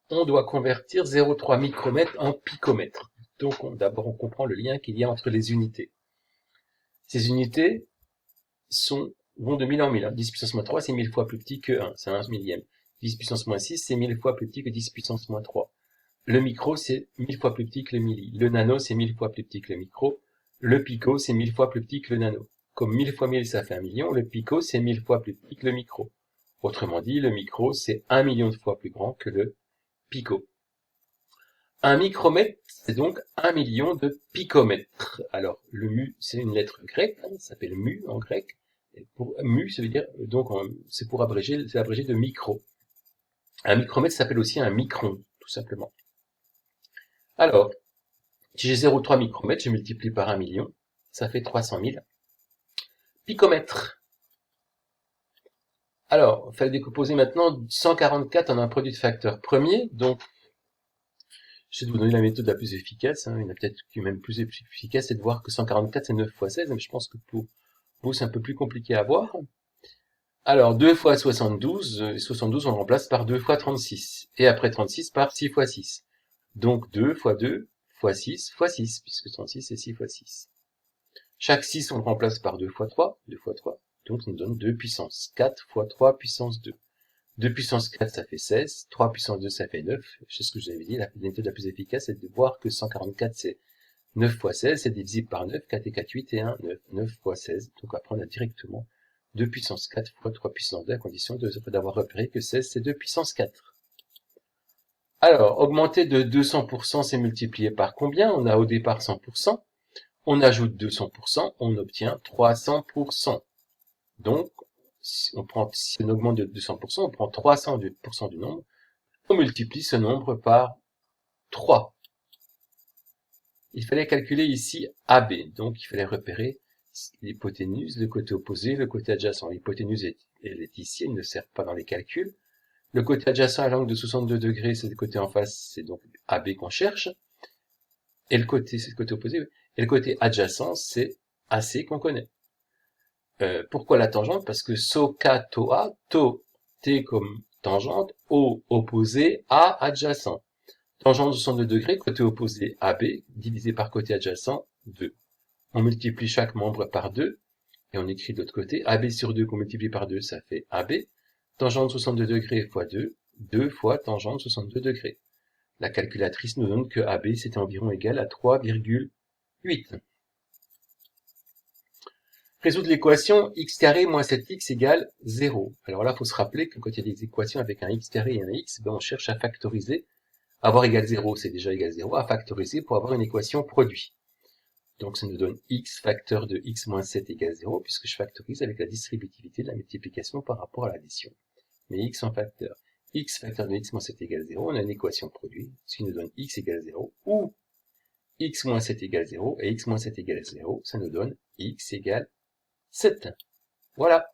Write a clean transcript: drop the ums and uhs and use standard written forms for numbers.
on doit convertir 0,3 micromètres en picomètre. Donc d'abord on comprend le lien qu'il y a entre les unités. Ces unités vont de 1000 en 1000. 10 puissance moins 3, c'est 1000 fois plus petit que 1, c'est 1 millième. 10 puissance moins 6, c'est 1000 fois plus petit que 10 puissance moins 3. Le micro, c'est 1000 fois plus petit que le milli. Le nano, c'est 1000 fois plus petit que le micro. Le pico, c'est 1000 fois plus petit que le nano. Comme 1000 fois 1000, ça fait 1 million, le pico, c'est 1000 fois plus petit que le micro. Autrement dit, le micro, c'est 1 million de fois plus grand que le pico. Un micromètre, c'est donc 1 million de picomètres. Alors, le mu, c'est une lettre grecque, ça s'appelle mu en grec. Et pour mu, ça veut dire, donc, c'est pour abréger, c'est abrégé de micro. Un micromètre s'appelle aussi un micron, tout simplement. Alors, si j'ai 0,3 micromètres, je multiplie par 1 million, ça fait 300 000 picomètres. Alors, il fallait décomposer maintenant 144 en un produit de facteurs premiers, donc je vais vous donner la méthode la plus efficace, il y en a peut-être qui est même plus efficace, c'est de voir que 144 c'est 9 fois 16, mais je pense que pour vous c'est un peu plus compliqué à voir. Alors 2 fois 72, et 72 on le remplace par 2 fois 36, et après 36 par 6 fois 6. Donc 2 fois 2 fois 6 fois 6, puisque 36 c'est 6 fois 6. Chaque 6 on le remplace par 2 fois 3, donc ça nous donne 2 puissance 4 fois 3 puissance 2. 2 puissance 4, ça fait 16. 3 puissance 2, ça fait 9. C'est ce que je vous avais dit. La méthode la plus efficace, c'est de voir que 144, c'est 9 fois 16. C'est divisible par 9. 4 et 4, 8 et 1, 9. 9 fois 16. Donc après, on a directement 2 puissance 4 fois 3 puissance 2, à condition d'avoir repéré que 16, c'est 2 puissance 4. Alors, augmenter de 200%, c'est multiplié par combien? On a au départ 100%. On ajoute 200%, on obtient 300%. Donc, si on augmente de 200%, on prend 300% du nombre, on multiplie ce nombre par 3. Il fallait calculer ici AB, donc il fallait repérer l'hypoténuse, le côté opposé, le côté adjacent. L'hypoténuse, elle est ici, elle ne sert pas dans les calculs. Le côté adjacent à l'angle de 62 degrés, c'est le côté en face, c'est donc AB qu'on cherche. Et le côté, c'est le côté opposé. Et le côté adjacent, c'est AC qu'on connaît. Pourquoi la tangente? Parce que SOCA, TOA, TO, T comme tangente, O opposé, A adjacent. Tangente de 62 degrés, côté opposé AB, divisé par côté adjacent, 2. On multiplie chaque membre par 2, et on écrit de l'autre côté, AB sur 2 qu'on multiplie par 2, ça fait AB. Tangente 62 degrés fois 2, 2 fois tangente 62 degrés. La calculatrice nous donne que AB, c'était environ égal à 3,8. Résoudre l'équation x carré moins 7x égale 0. Alors là, il faut se rappeler que quand il y a des équations avec un x carré et un x, on cherche à factoriser. Avoir égal 0, c'est déjà égal 0, à factoriser pour avoir une équation produit. Donc ça nous donne x facteur de x moins 7 égale 0, puisque je factorise avec la distributivité de la multiplication par rapport à l'addition. Mais x en facteur. X facteur de x moins 7 égale 0, on a une équation produit, ce qui nous donne x égale 0, ou x moins 7 égale 0, et x moins 7 égale 0, ça nous donne x égale 7. Voilà.